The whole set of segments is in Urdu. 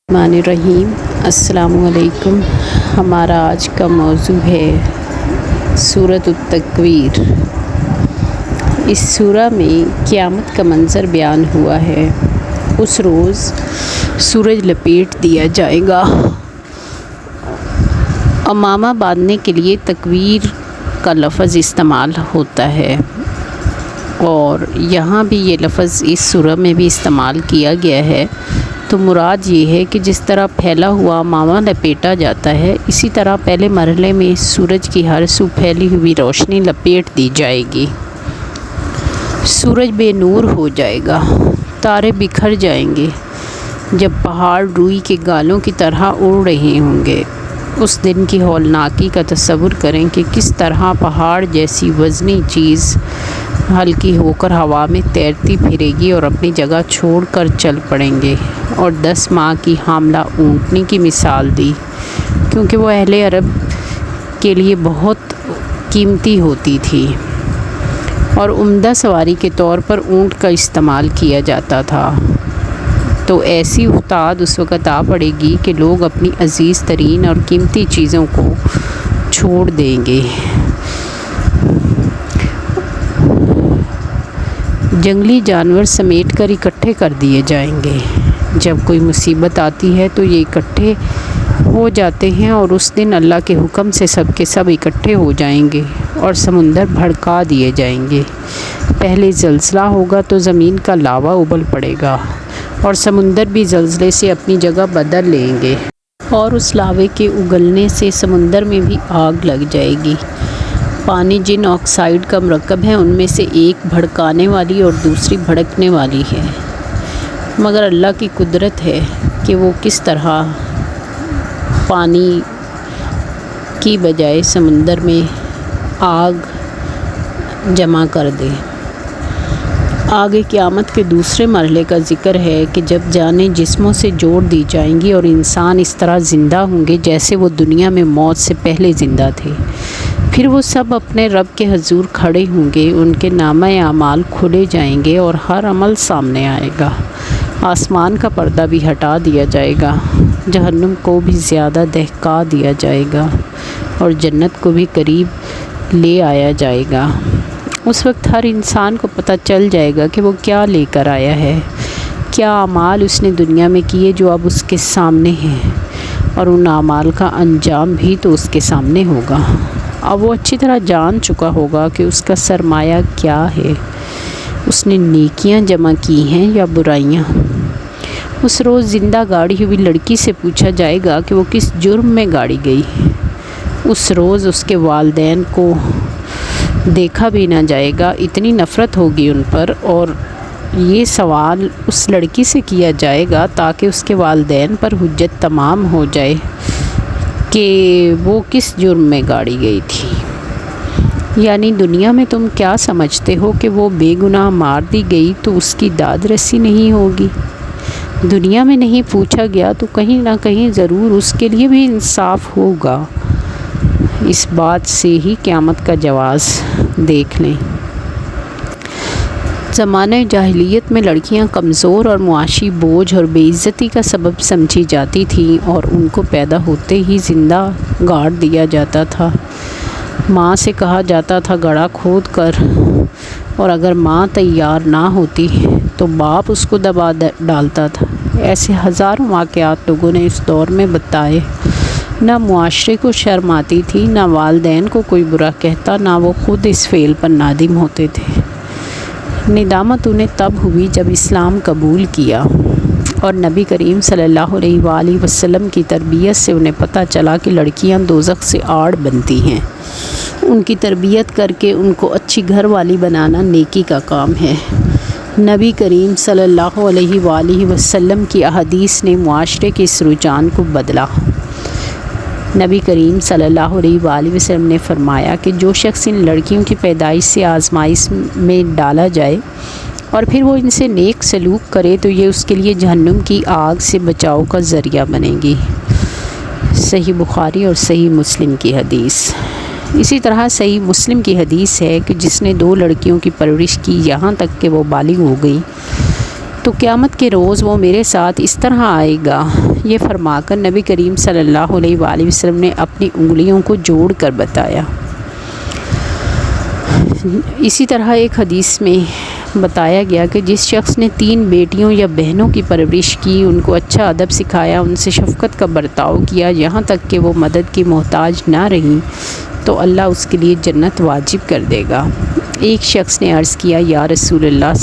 الرحمن الرحیم۔ السلام علیکم۔ ہمارا آج کا موضوع ہے سورۃ التکویر۔ اس سورہ میں قیامت کا منظر بیان ہوا ہے۔ اس روز سورج لپیٹ دیا جائے گا۔ عمامہ باندھنے کے لیے تکویر کا لفظ استعمال ہوتا ہے، اور یہاں بھی یہ لفظ اس سورہ میں بھی استعمال کیا گیا ہے۔ تو مراد یہ ہے کہ جس طرح پھیلا ہوا عمامہ لپیٹا جاتا ہے، اسی طرح پہلے مرحلے میں سورج کی ہر سو پھیلی ہوئی روشنی لپیٹ دی جائے گی۔ سورج بے نور ہو جائے گا، تارے بکھر جائیں گے، جب پہاڑ روئی کے گالوں کی طرح اڑ رہے ہوں گے۔ اس دن کی ہولناکی کا تصور کریں کہ کس طرح پہاڑ جیسی وزنی چیز ہلکی ہو کر ہوا میں تیرتی پھرے گی اور اپنی جگہ چھوڑ کر چل پڑیں گے۔ اور 10 ماہ کی حاملہ اونٹنی کی مثال دی، کیونکہ وہ اہل عرب کے لیے بہت قیمتی ہوتی تھی اور عمدہ سواری کے طور پر اونٹ کا استعمال کیا جاتا تھا۔ تو ایسی افتاد اس وقت آ پڑے گی کہ لوگ اپنی عزیز ترین اور قیمتی چیزوں کو چھوڑ دیں گے۔ جنگلی جانور سمیٹ کر اکٹھے کر دیے جائیں گے۔ جب کوئی مصیبت آتی ہے تو یہ اکٹھے ہو جاتے ہیں، اور اس دن اللہ کے حکم سے سب کے سب اکٹھے ہو جائیں گے اور سمندر بھڑکا دیے جائیں گے۔ پہلے زلزلہ ہوگا تو زمین کا لاوا ابل پڑے گا، اور سمندر بھی زلزلے سے اپنی جگہ بدل لیں گے، اور اس لاوے کے اگلنے سے سمندر میں بھی آگ لگ جائے گی۔ پانی جن آکسائڈ کا مرکب ہے، ان میں سے ایک بھڑکانے والی اور دوسری بھڑکنے والی ہے، مگر اللہ کی قدرت ہے کہ وہ کس طرح پانی کی بجائے سمندر میں آگ جمع کر دے۔ آگے قیامت کے دوسرے مرحلے کا ذکر ہے کہ جب جانیں جسموں سے جوڑ دی جائیں گی اور انسان اس طرح زندہ ہوں گے جیسے وہ دنیا میں موت سے پہلے زندہ تھے۔ پھر وہ سب اپنے رب کے حضور کھڑے ہوں گے، ان کے نامہ اعمال کھولے جائیں گے اور ہر عمل سامنے آئے گا۔ آسمان کا پردہ بھی ہٹا دیا جائے گا، جہنم کو بھی زیادہ دہکا دیا جائے گا، اور جنت کو بھی قریب لے آیا جائے گا۔ اس وقت ہر انسان کو پتہ چل جائے گا کہ وہ کیا لے کر آیا ہے، کیا اعمال اس نے دنیا میں کیے جو اب اس کے سامنے ہیں، اور ان اعمال کا انجام بھی تو اس کے سامنے ہوگا۔ اب وہ اچھی طرح جان چکا ہوگا کہ اس کا سرمایہ کیا ہے، اس نے نیکیاں جمع کی ہیں یا برائیاں۔ اس روز زندہ گاڑی ہوئی لڑکی سے پوچھا جائے گا کہ وہ کس جرم میں گاڑی گئی۔ اس روز اس کے والدین کو دیکھا بھی نہ جائے گا، اتنی نفرت ہوگی ان پر، اور یہ سوال اس لڑکی سے کیا جائے گا تاکہ اس کے والدین پر حجت تمام ہو جائے کہ وہ کس جرم میں گاڑی گئی تھی۔ یعنی دنیا میں تم کیا سمجھتے ہو کہ وہ بے گناہ مار دی گئی تو اس کی داد رسی نہیں ہوگی؟ دنیا میں نہیں پوچھا گیا تو کہیں نہ کہیں ضرور اس کے لیے بھی انصاف ہوگا۔ اس بات سے ہی قیامت کا جواز دیکھ لیں۔ زمانہ جاہلیت میں لڑکیاں کمزور اور معاشی بوجھ اور بے عزتی کا سبب سمجھی جاتی تھیں، اور ان کو پیدا ہوتے ہی زندہ گاڑ دیا جاتا تھا۔ ماں سے کہا جاتا تھا گڑھا کھود کر، اور اگر ماں تیار نہ ہوتی تو باپ اس کو دبا ڈالتا تھا۔ ایسے ہزاروں واقعات لوگوں نے اس دور میں بتائے۔ نہ معاشرے کو شرم آتی تھی، نہ والدین کو کوئی برا کہتا، نہ وہ خود اس فعل پر نادم ہوتے تھے۔ ندامت انہیں تب ہوئی جب اسلام قبول کیا اور نبی کریم صلی اللہ علیہ وآلہ وسلم کی تربیت سے انہیں پتہ چلا کہ لڑکیاں دوزخ سے آڑ بنتی ہیں۔ ان کی تربیت کر کے ان کو اچھی گھر والی بنانا نیکی کا کام ہے۔ نبی کریم صلی اللہ علیہ وآلہ وسلم کی احادیث نے معاشرے کے اس رجحان کو بدلا۔ نبی کریم صلی اللہ علیہ وآلہ وسلم نے فرمایا کہ جو شخص ان لڑکیوں کی پیدائش سے آزمائش میں ڈالا جائے اور پھر وہ ان سے نیک سلوک کرے تو یہ اس کے لیے جہنم کی آگ سے بچاؤ کا ذریعہ بنے گی۔ صحیح بخاری اور صحیح مسلم کی حدیث۔ اسی طرح صحیح مسلم کی حدیث ہے کہ جس نے 2 لڑکیوں کی پرورش کی یہاں تک کہ وہ بالغ ہو گئی تو قیامت کے روز وہ میرے ساتھ اس طرح آئے گا۔ یہ فرما کر نبی کریم صلی اللہ علیہ وآلہ وسلم نے اپنی انگلیوں کو جوڑ کر بتایا۔ اسی طرح ایک حدیث میں بتایا گیا کہ جس شخص نے 3 بیٹیوں یا بہنوں کی پرورش کی، ان کو اچھا ادب سکھایا، ان سے شفقت کا برتاؤ کیا، یہاں تک کہ وہ مدد کی محتاج نہ رہیں، تو اللہ اس کے لیے جنت واجب کر دے گا۔ ایک شخص نے عرض کیا، یا رسول اللہ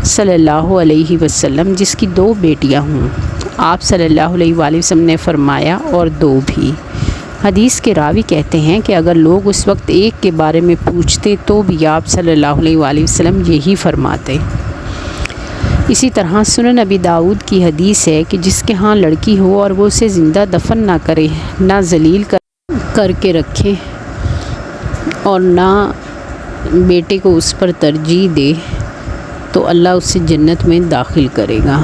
صلی اللہ علیہ وسلم، جس کی 2 بیٹیاں ہوں؟ آپ صلی اللہ علیہ وآلہ وسلم نے فرمایا، اور 2 بھی۔ حدیث کے راوی کہتے ہیں کہ اگر لوگ اس وقت ایک کے بارے میں پوچھتے تو بھی آپ صلی اللہ علیہ وآلہ وسلم یہی فرماتے۔ اسی طرح سنن ابی داؤد کی حدیث ہے کہ جس کے ہاں لڑکی ہو اور وہ اسے زندہ دفن نہ کرے، نہ ذلیل کر کے رکھے اور نہ بیٹے کو اس پر ترجیح دے، تو اللہ اسے جنت میں داخل کرے گا۔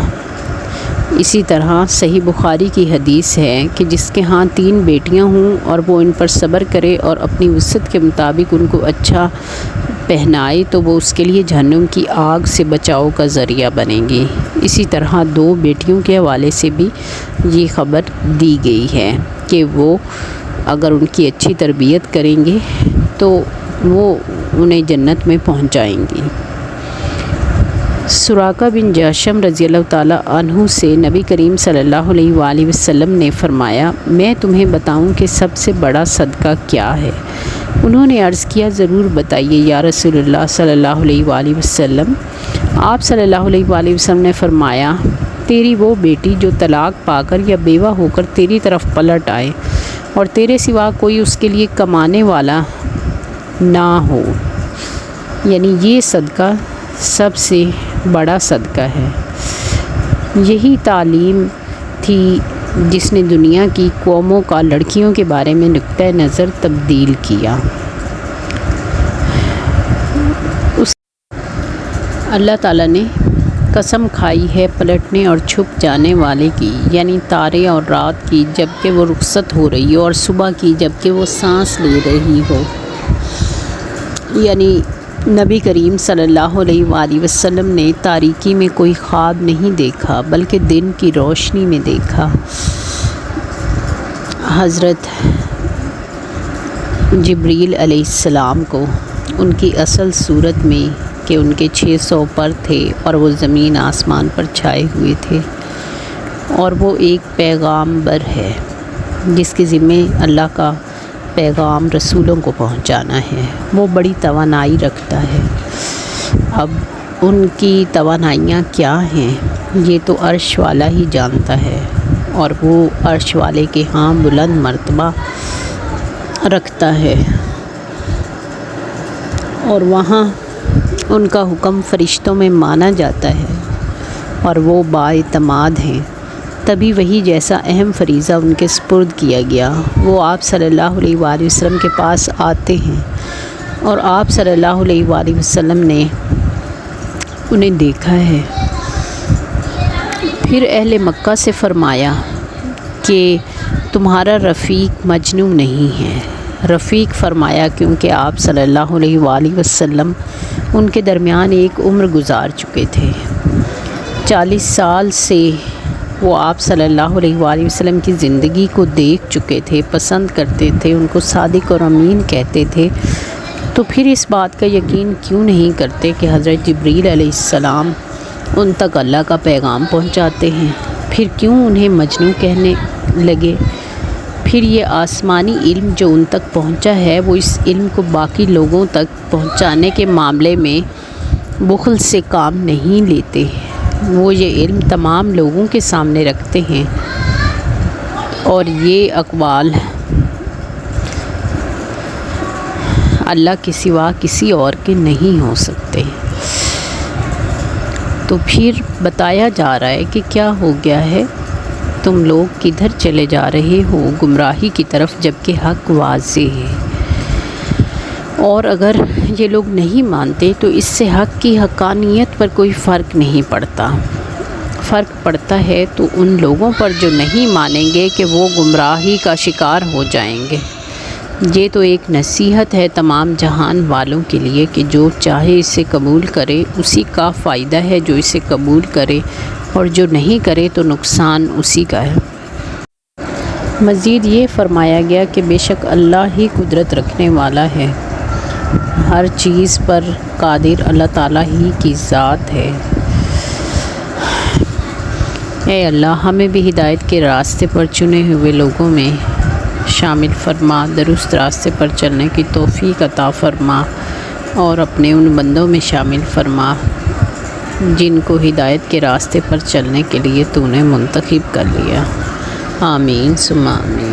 اسی طرح صحیح بخاری کی حدیث ہے کہ جس کے ہاں 3 بیٹیاں ہوں اور وہ ان پر صبر کرے اور اپنی وسعت کے مطابق ان کو اچھا پہنائے، تو وہ اس کے لیے جہنم کی آگ سے بچاؤ کا ذریعہ بنیں گی۔ اسی طرح 2 بیٹیوں کے حوالے سے بھی یہ خبر دی گئی ہے کہ وہ اگر ان کی اچھی تربیت کریں گے تو وہ انہیں جنت میں پہنچائیں گی۔ سراقہ بن جاشم رضی اللہ تعالیٰ عنہ سے نبی کریم صلی اللہ علیہ وآلہ وسلم نے فرمایا، میں تمہیں بتاؤں کہ سب سے بڑا صدقہ کیا ہے؟ انہوں نے عرض کیا، ضرور بتائیے یا رسول اللہ صلی اللہ علیہ وآلہ وسلم۔ آپ صلی اللہ علیہ وآلہ وسلم نے فرمایا، تیری وہ بیٹی جو طلاق پا کر یا بیوہ ہو کر تیری طرف پلٹ آئے اور تیرے سوا کوئی اس کے لیے کمانے والا نہ ہو، یعنی یہ صدقہ سب سے بڑا صدقہ ہے۔ یہی تعلیم تھی جس نے دنیا کی قوموں کا لڑکیوں کے بارے میں نقطۂ نظر تبدیل کیا۔ اللہ تعالیٰ نے قسم کھائی ہے پلٹنے اور چھپ جانے والے کی، یعنی تارے اور رات کی جب کہ وہ رخصت ہو رہی ہو، اور صبح کی جب کہ وہ سانس لے رہی ہو، یعنی نبی کریم صلی اللہ علیہ وآلہ وسلم نے تاریکی میں کوئی خواب نہیں دیکھا بلکہ دن کی روشنی میں دیکھا۔ حضرت جبریل علیہ السلام کو ان کی اصل صورت میں کہ ان کے 600 پر تھے اور وہ زمین آسمان پر چھائے ہوئے تھے، اور وہ ایک پیغامبر ہے جس کے ذمے اللہ کا پیغام رسولوں کو پہنچانا ہے۔ وہ بڑی توانائی رکھتا ہے۔ اب ان کی توانائیاں کیا ہیں یہ تو عرش والا ہی جانتا ہے، اور وہ عرش والے کے ہاں بلند مرتبہ رکھتا ہے، اور وہاں ان کا حکم فرشتوں میں مانا جاتا ہے، اور وہ بااعتماد ہیں۔ تبھی وہی جیسا اہم فریضہ ان کے سپرد کیا گیا، وہ آپ صلی اللہ علیہ وآلہ وسلم کے پاس آتے ہیں، اور آپ صلی اللہ علیہ وآلہ وسلم نے انہیں دیکھا ہے۔ پھر اہل مکہ سے فرمایا کہ تمہارا رفیق مجنون نہیں ہے۔ رفیق فرمایا کیونکہ آپ صلی اللہ علیہ وآلہ وسلم ان کے درمیان ایک عمر گزار چکے تھے۔ 40 سال سے وہ آپ صلی اللہ علیہ وآلہ وسلم کی زندگی کو دیکھ چکے تھے، پسند کرتے تھے، ان کو صادق اور امین کہتے تھے، تو پھر اس بات کا یقین کیوں نہیں کرتے کہ حضرت جبریل علیہ السلام ان تک اللہ کا پیغام پہنچاتے ہیں؟ پھر کیوں انہیں مجنون کہنے لگے؟ پھر یہ آسمانی علم جو ان تک پہنچا ہے، وہ اس علم کو باقی لوگوں تک پہنچانے کے معاملے میں بخل سے کام نہیں لیتے، وہ یہ علم تمام لوگوں کے سامنے رکھتے ہیں، اور یہ اقوال اللہ کے سوا کسی اور کے نہیں ہو سکتے۔ تو پھر بتایا جا رہا ہے کہ کیا ہو گیا ہے، تم لوگ کدھر چلے جا رہے ہو؟ گمراہی کی طرف، جبکہ حق واضح ہے۔ اور اگر یہ لوگ نہیں مانتے تو اس سے حق کی حقانیت پر کوئی فرق نہیں پڑتا۔ فرق پڑتا ہے تو ان لوگوں پر جو نہیں مانیں گے کہ وہ گمراہی کا شکار ہو جائیں گے۔ یہ تو ایک نصیحت ہے تمام جہان والوں کے لیے کہ جو چاہے اسے قبول کرے اسی کا فائدہ ہے جو اسے قبول کرے، اور جو نہیں کرے تو نقصان اسی کا ہے۔ مزید یہ فرمایا گیا کہ بے شک اللہ ہی قدرت رکھنے والا ہے، ہر چیز پر قادر اللہ تعالیٰ ہی کی ذات ہے۔ اے اللہ ہمیں بھی ہدایت کے راستے پر چنے ہوئے لوگوں میں شامل فرما، درست راستے پر چلنے کی توفیق عطا فرما، اور اپنے ان بندوں میں شامل فرما جن کو ہدایت کے راستے پر چلنے کے لیے تو نے منتخب کر لیا۔ آمین ثم آمین۔